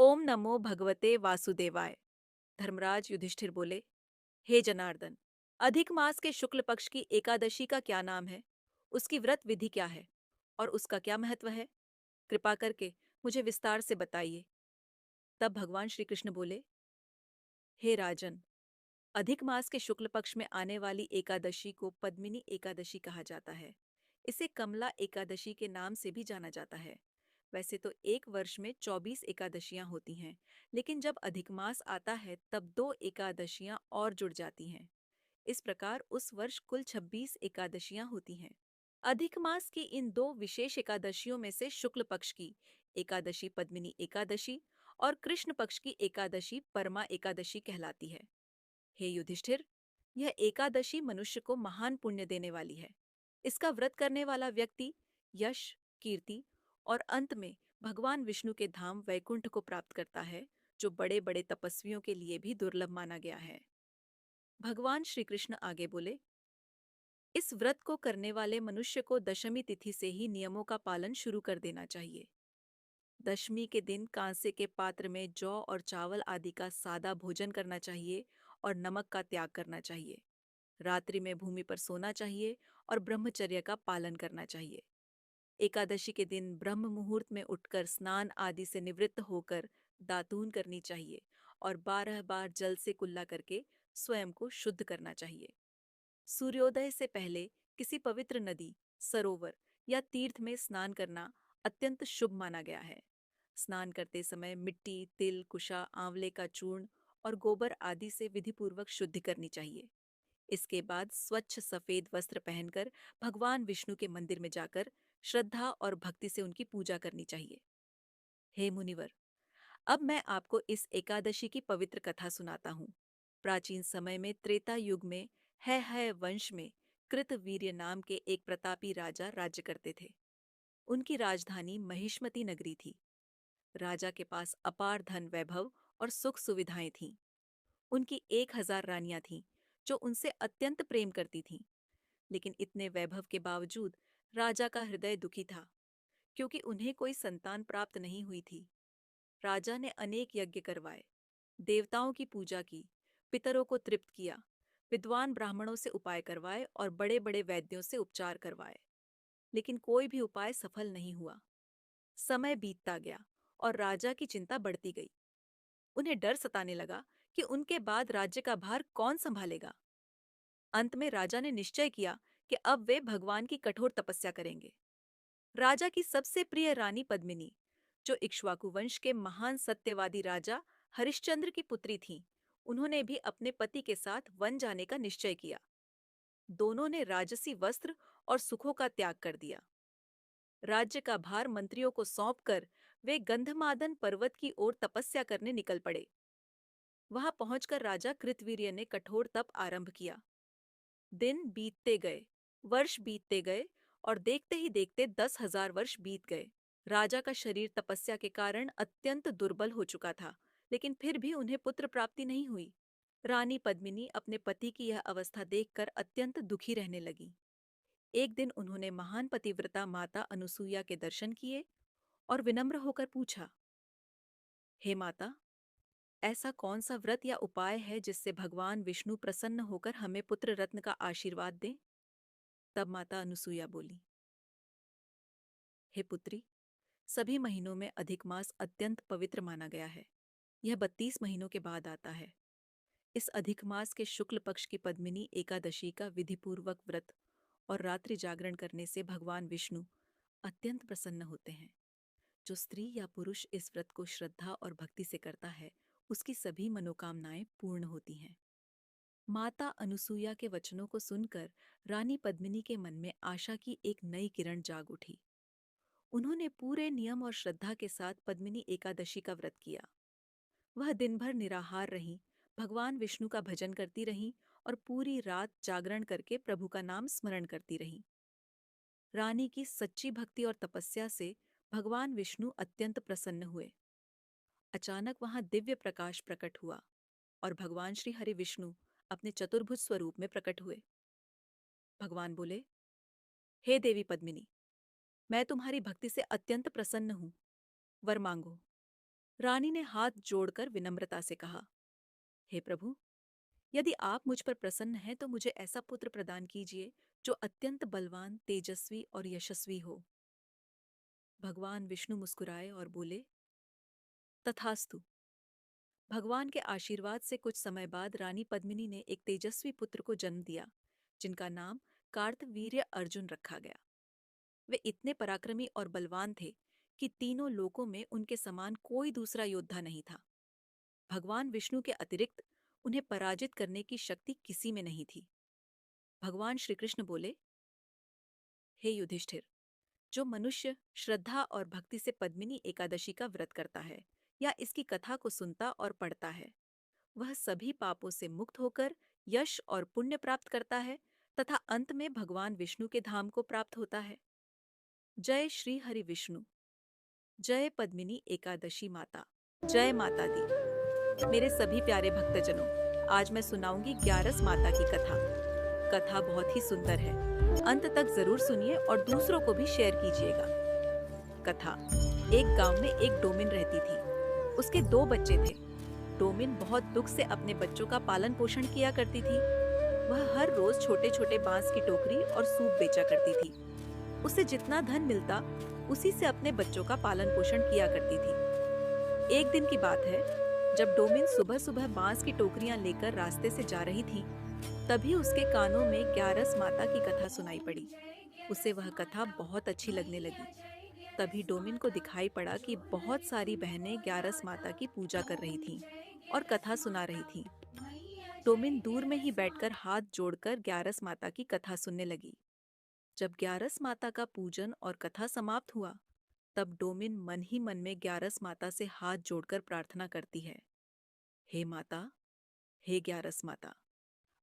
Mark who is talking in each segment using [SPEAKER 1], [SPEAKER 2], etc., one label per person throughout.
[SPEAKER 1] ओम नमो भगवते वासुदेवाय। धर्मराज युधिष्ठिर बोले, हे जनार्दन, अधिक मास के शुक्ल पक्ष की एकादशी का क्या नाम है? उसकी व्रत विधि क्या है और उसका क्या महत्व है? कृपा करके मुझे विस्तार से बताइए। तब भगवान श्री कृष्ण बोले, हे राजन, अधिक मास के शुक्ल पक्ष में आने वाली एकादशी को पद्मिनी एकादशी कहा जाता है। इसे कमला एकादशी के नाम से भी जाना जाता है। वैसे तो एक वर्ष में 24 एकादशियां होती हैं, लेकिन जब अधिक मास आता है तब दो एकादशियां और जुड़ जाती हैं। इस प्रकार उस वर्ष कुल 26 एकादशियां होती हैं। अधिक मास की इन दो विशेष एकादशियों में से शुक्ल पक्ष की एकादशी पद्मिनी एकादशी और कृष्ण पक्ष की एकादशी परमा एकादशी कहलाती है। हे युधिष्ठिर, यह एकादशी मनुष्य को महान पुण्य देने वाली है। इसका व्रत करने वाला व्यक्ति यश, कीर्ति और अंत में भगवान विष्णु के धाम वैकुंठ को प्राप्त करता है, जो बड़े बड़े तपस्वियों के लिए भी दुर्लभ माना गया है। भगवान श्री कृष्ण आगे बोले, इस व्रत को करने वाले मनुष्य को दशमी तिथि से ही नियमों का पालन शुरू कर देना चाहिए। दशमी के दिन कांसे के पात्र में जौ और चावल आदि का सादा भोजन करना चाहिए और नमक का त्याग करना चाहिए। रात्रि में भूमि पर सोना चाहिए और ब्रह्मचर्य का पालन करना चाहिए। एकादशी के दिन ब्रह्म मुहूर्त में उठकर स्नान आदि से निवृत्त होकर दातून करनी चाहिए और 12 बार जल से कुल्ला करके स्वयं को शुद्ध करना चाहिए। सूर्योदय से पहले किसी पवित्र नदी, सरोवर या तीर्थ में स्नान करना अत्यंत शुभ माना गया है। स्नान करते समय मिट्टी, तिल, कुशा, आंवले का चूर्ण और गोबर आदि से विधिपूर्वक शुद्धि करनी चाहिए। इसके बाद स्वच्छ सफेद वस्त्र पहनकर भगवान विष्णु के मंदिर में जाकर श्रद्धा और भक्ति से उनकी पूजा करनी चाहिए। हे मुनिवर, अब मैं आपको इस एकादशी की पवित्र कथा सुनाता हूँ। प्राचीन समय में त्रेता युग में है वंश में कृतवीर्य नाम के एक प्रतापी राजा राज्य करते थे। उनकी राजधानी महिष्मती नगरी थी। राजा के पास अपार धन वैभव और सुख सुविधाएं थीं। उनकी 1000 रानियां थीं, जो उनसे अत्यंत प्रेम करती थीं। लेकिन इतने वैभव के बावजूद राजा का हृदय दुखी था, क्योंकि उन्हें कोई संतान प्राप्त नहीं हुई थी। राजा ने अनेक यज्ञ करवाए, देवताओं की पूजा की, पितरों को तृप्त किया, विद्वान ब्राह्मणों से उपाय करवाए और बड़े बड़े वैद्यों से उपचार करवाए, लेकिन कोई भी उपाय सफल नहीं हुआ। समय बीतता गया और राजा की चिंता बढ़ती गई। उन्हें डर सताने लगा कि उनके बाद राज्य का भार कौन संभालेगा। अंत में राजा ने निश्चय किया कि अब वे भगवान की कठोर तपस्या करेंगे। राजा की सबसे प्रिय रानी पद्मिनी, जो इक्ष्वाकु वंश के महान सत्यवादी राजा हरिश्चंद्र की पुत्री थीं, उन्होंने भी अपने पति के साथ वन जाने का निश्चय किया। दोनों ने राजसी वस्त्र और सुखों का त्याग कर दिया। राज्य का भार मंत्रियों को सौंपकर वे गंधमादन पर्वत की ओर तपस्या करने निकल पड़े। वहां पहुंचकर राजा कृतवीर्य ने कठोर तप आरंभ किया। दिन बीतते गए, वर्ष बीतते गए और देखते ही देखते 10,000 वर्ष बीत गए। राजा का शरीर तपस्या के कारण अत्यंत दुर्बल हो चुका था, लेकिन फिर भी उन्हें पुत्र प्राप्ति नहीं हुई। रानी पद्मिनी अपने पति की यह अवस्था देखकर अत्यंत दुखी रहने लगी। एक दिन उन्होंने महान पतिव्रता माता अनुसुईया के दर्शन किए और विनम्र होकर पूछा, हे माता, ऐसा कौन सा व्रत या उपाय है जिससे भगवान विष्णु प्रसन्न होकर हमें पुत्र रत्न का आशीर्वाद दें? तब माता अनुसुईया बोली, हे पुत्री, सभी महीनों में अधिक मास अत्यंत पवित्र माना गया है। यह 32 महीनों के बाद आता है। इस अधिक मास के शुक्ल पक्ष की पद्मिनी एकादशी का विधिपूर्वक व्रत और रात्रि जागरण करने से भगवान विष्णु अत्यंत प्रसन्न होते हैं। जो स्त्री या पुरुष इस व्रत को श्रद्धा और भक्ति से करता है, उसकी सभी मनोकामनाएं पूर्ण होती हैं। माता अनुसुईया के वचनों को सुनकर रानी पद्मिनी के मन में आशा की एक नई किरण जाग उठी। उन्होंने पूरे नियम और श्रद्धा के साथ पद्मिनी एकादशी का व्रत किया। वह दिन भर निराहार रहीं, भगवान विष्णु का भजन करती रहीं और पूरी रात जागरण करके प्रभु का नाम स्मरण करती रहीं। रानी की सच्ची भक्ति और तपस्या से भगवान विष्णु अत्यंत प्रसन्न हुए। अचानक वहां दिव्य प्रकाश प्रकट हुआ और भगवान श्री हरि विष्णु अपने चतुर्भुज स्वरूप में प्रकट हुए। भगवान बोले, हे देवी पद्मिनी, मैं तुम्हारी भक्ति से अत्यंत प्रसन्न हूँ। वर मांगो। रानी ने हाथ जोड़कर विनम्रता से कहा, हे प्रभु, यदि आप मुझ पर प्रसन्न हैं तो मुझे ऐसा पुत्र प्रदान कीजिए जो अत्यंत बलवान, तेजस्वी और यशस्वी हो। भगवान विष्णु मुस्कुराए और बोले, तथास्तु। भगवान के आशीर्वाद से कुछ समय बाद रानी पद्मिनी ने एक तेजस्वी पुत्र को जन्म दिया, जिनका नाम कार्तवीर्य अर्जुन रखा गया। वे इतने पराक्रमी और बलवान थे कि तीनों लोकों में उनके समान कोई दूसरा योद्धा नहीं था। भगवान विष्णु के अतिरिक्त उन्हें पराजित करने की शक्ति किसी में नहीं थी। भगवान श्री कृष्ण बोले, हे युधिष्ठिर, जो मनुष्य श्रद्धा और भक्ति से पद्मिनी एकादशी का व्रत करता है या इसकी कथा को सुनता और पढ़ता है, वह सभी पापों से मुक्त होकर यश और पुण्य प्राप्त करता है तथा अंत में भगवान विष्णु के धाम को प्राप्त होता है। जय श्री हरि विष्णु। जय पद्मिनी एकादशी माता। जय माता दी। मेरे सभी प्यारे भक्तजनों, आज मैं सुनाऊंगी ग्यारस माता की कथा। कथा बहुत ही सुंदर है, अंत तक जरूर सुनिए और दूसरों को भी शेयर कीजिएगा। कथा। एक गांव में एक डोमिन रहती थी। उसके दो बच्चे थे। डोमिन बहुत दुख से अपने बच्चों का पालन पोषण किया करती थी। वह हर रोज छोटे छोटे बांस की टोकरी और सूप बेचा करती थी। उसे जितना धन मिलता उसी से अपने बच्चों का पालन पोषण किया करती थी। एक दिन की बात है, जब डोमिन सुबह सुबह बांस की टोकरियां लेकर रास्ते से जा रही थी, तभी उसके कानों में ग्यारस माता की कथा सुनाई पड़ी। उसे वह कथा बहुत अच्छी लगने लगी। तभी डोमिन को दिखाई पड़ा कि बहुत सारी बहनें ग्यारस माता की पूजा कर रही थीं और कथा सुना रही थीं। डोमिन दूर में ही बैठकर हाथ जोड़कर ग्यारस माता की कथा सुनने लगी। जब ग्यारस माता का पूजन और कथा समाप्त हुआ, तब डोमिन मन ही मन में ग्यारस माता से हाथ जोड़कर प्रार्थना करती है, हे माता, हे ग्यारस माता,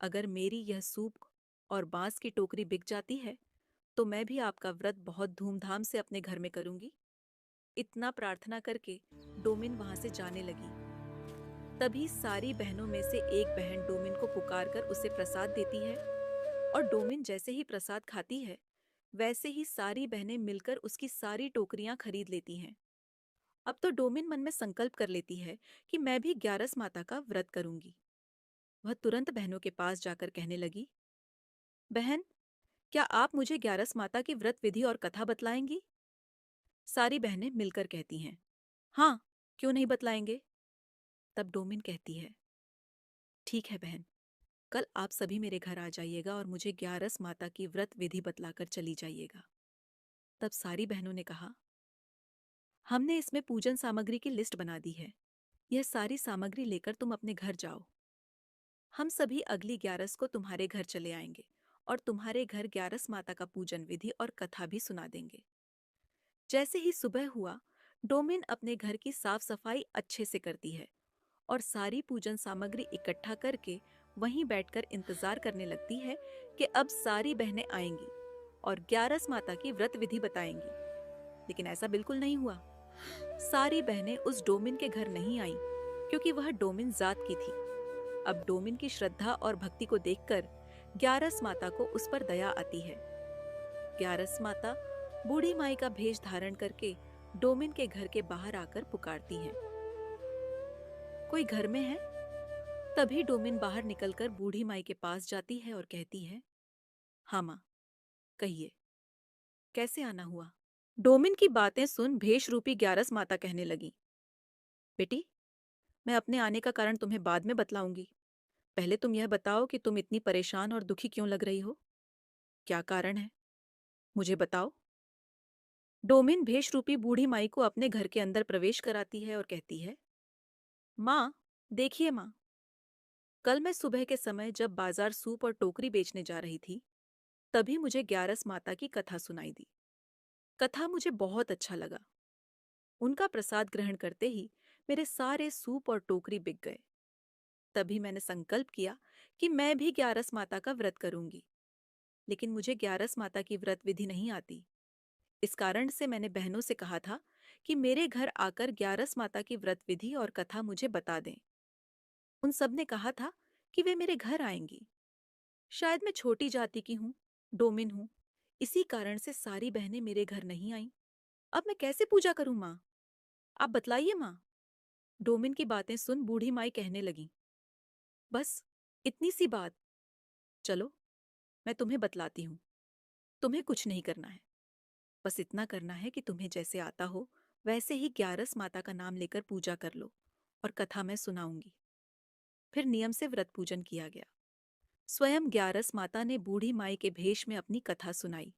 [SPEAKER 1] अगर मेरी यह सूप और बांस की टोकरी बिक जाती है तो मैं भी आपका व्रत बहुत धूमधाम से अपने घर में करूंगी। इतना प्रार्थना करके डोमिन वहां से जाने लगी। तभी सारी बहनों में से एक बहन डोमिन को पुकारकर उसे प्रसाद देती है और डोमिन जैसे ही प्रसाद खाती है, वैसे ही सारी बहनें मिलकर उसकी सारी टोकरियां खरीद लेती हैं। अब तो डोमिन मन में संकल्प कर लेती है कि मैं भी ग्यारस माता का व्रत करूंगी। वह तुरंत बहनों के पास जाकर कहने लगी, बहन, क्या आप मुझे ग्यारस माता की व्रत विधि और कथा बतलाएंगी? सारी बहनें मिलकर कहती हैं, हाँ, क्यों नहीं बतलाएंगे। तब डोमिन कहती है, ठीक है बहन, कल आप सभी मेरे घर आ जाइएगा और मुझे ग्यारस माता की व्रत विधि बतलाकर चली जाइएगा। तब सारी बहनों ने कहा, हमने इसमें पूजन सामग्री की लिस्ट बना दी है। यह सारी सामग्री लेकर तुम अपने घर जाओ। हम सभी अगली ग्यारस को तुम्हारे घर चले आएंगे और तुम्हारे घर ग्यारस माता का पूजन विधि और कथा भी सुना देंगे। जैसे ही सुबह हुआ, डोमिन अपने घर की साफ सफाई अच्छे से करती है और सारी पूजन सामग्री इकट्ठा करके वहीं बैठकर इंतजार करने लगती है कि अब सारी बहनें आएंगी और ग्यारस माता की व्रत विधि बताएंगी। लेकिन ऐसा बिल्कुल नहीं हुआ। सारी बहनें उस डोमिन के घर नहीं आईं, क्योंकि वह डोमिन जात की थी। अब डोमिन की श्रद्धा और भक्ति को देखकर ग्यारस माता को उस पर दया आती है। ग्यारस माता बूढ़ी माई का भेष धारण करके डोमिन के घर के बाहर आकर पुकारती हैं, कोई घर में है? तभी डोमिन बाहर निकलकर बूढ़ी माई के पास जाती है और कहती है, हाँ माँ, कहिए, कैसे आना हुआ? डोमिन की बातें सुन भेष रूपी ग्यारस माता कहने लगी, बेटी, मैं अपने आने का कारण तुम्हें बाद में बतलाऊंगी। पहले तुम यह बताओ कि तुम इतनी परेशान और दुखी क्यों लग रही हो? क्या कारण है? मुझे बताओ। डोमिन भेष रूपी बूढ़ी माई को अपने घर के अंदर प्रवेश कराती है और कहती है, माँ, देखिए माँ, कल मैं सुबह के समय जब बाजार सूप और टोकरी बेचने जा रही थी, तभी मुझे ग्यारस माता की कथा सुनाई दी। कथा मुझे बहुत अच्छा लगा। उनका प्रसाद ग्रहण करते ही मेरे सारे सूप और टोकरी बिक गए। तभी मैंने संकल्प किया कि मैं भी ग्यारस माता का व्रत करूंगी। लेकिन मुझे ग्यारस माता की व्रत विधि नहीं आती। इस कारण से मैंने बहनों से कहा था कि मेरे घर आकर ग्यारस माता की व्रत विधि और कथा मुझे बता दें। उन सब ने कहा था कि वे मेरे घर आएंगी। शायद मैं छोटी जाति की हूँ, डोमिन हूँ, इसी कारण से सारी बहनें मेरे घर नहीं आईं। अब मैं कैसे पूजा करूं माँ? आप बतलाइए माँ। डोमिन की बातें सुन बूढ़ी माई कहने लगी, बस इतनी सी बात। चलो, मैं तुम्हें बतलाती हूँ। तुम्हें कुछ नहीं करना है। बस इतना करना है कि तुम्हें जैसे आता हो वैसे ही ग्यारस माता का नाम लेकर पूजा कर लो और कथा मैं सुनाऊंगी। फिर नियम से व्रत पूजन किया गया। स्वयं ग्यारस माता ने बूढ़ी माई के भेष में अपनी कथा सुनाई।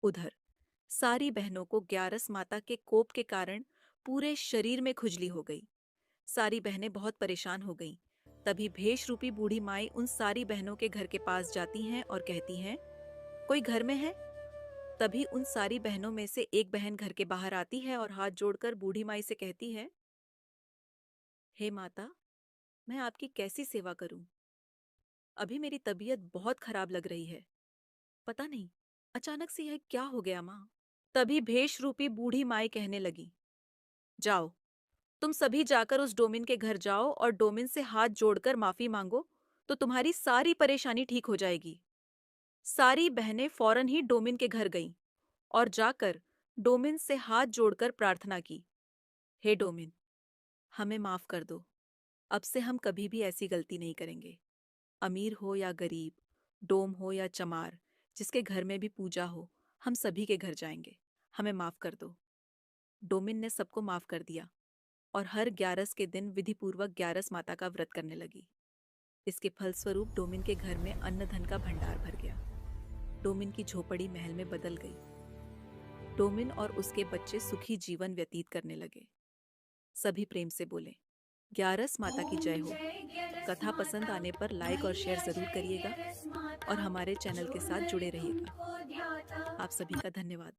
[SPEAKER 1] उधर सारी बहनों को ग्यारस माता के कोप के कारण पूरे शरीर में खुजली हो गई। सारी बहनें बहुत परेशान हो गईं। तभी भेष रूपी बूढ़ी माई उन सारी बहनों के घर के पास जाती हैं और कहती हैं, कोई घर में है? तभी उन सारी बहनों में से एक बहन घर के बाहर आती है और हाथ जोड़कर बूढ़ी माई से कहती है, हे माता, मैं आपकी कैसी सेवा करूं? अभी मेरी तबीयत बहुत खराब लग रही है। पता नहीं अचानक से यह क्या हो गया माँ। तभी भेष रूपी बूढ़ी माई कहने लगी, जाओ, तुम सभी जाकर उस डोमिन के घर जाओ और डोमिन से हाथ जोड़कर माफी मांगो, तो तुम्हारी सारी परेशानी ठीक हो जाएगी। सारी बहनें फौरन ही डोमिन के घर गईं और जाकर डोमिन से हाथ जोड़कर प्रार्थना की, हे डोमिन, हमें माफ कर दो। अब से हम कभी भी ऐसी गलती नहीं करेंगे। अमीर हो या गरीब, डोम हो या चमार, जिसके घर में भी पूजा हो, हम सभी के घर जाएंगे। हमें माफ कर दो। डोमिन ने सबको माफ कर दिया और हर ग्यारस के दिन विधिपूर्वक ग्यारस माता का व्रत करने लगी। इसके फलस्वरूप डोमिन के घर में अन्न धन का भंडार भर गया। डोमिन की झोपड़ी महल में बदल गई। डोमिन और उसके बच्चे सुखी जीवन व्यतीत करने लगे। सभी प्रेम से बोले, ग्यारस माता की जय हो। कथा पसंद आने पर लाइक और शेयर जरूर करिएगा और हमारे चैनल के साथ जुड़े रहिएगा। आप सभी का धन्यवाद।